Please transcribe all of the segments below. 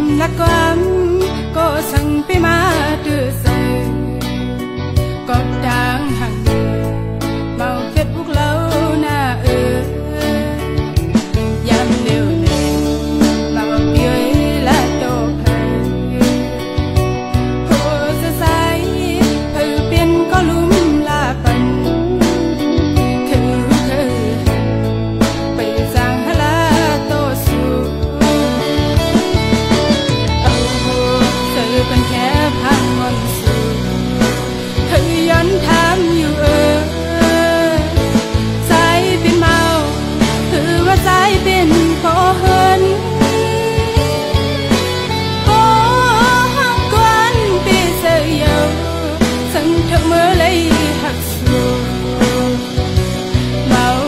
lạc quan có sang pe ma từ giờ có đang hàng bao Facebook lâu na yam liu này mà bao bia là tổ cô sẽ sai hơi biên có lúm là bần tham yêu trái bên màu thử và trái bên khó hơn có quan bây giờ yêu sân thượng mơ lấy hạt sùa bao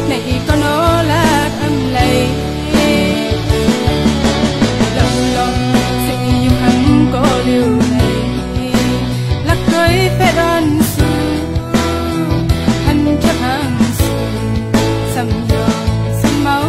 này có nó là âm lấy lòng lòng sự yêu hắn có điều phê đơn su hành chấp hàng su sầm dò sầm máu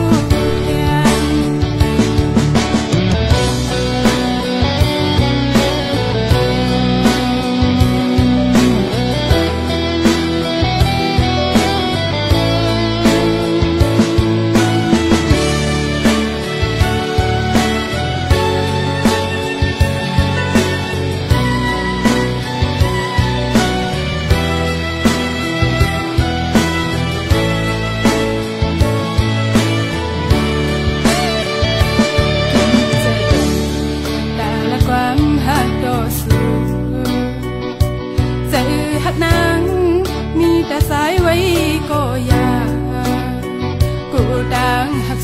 nang mi ta sai với cô ya cô đang hắc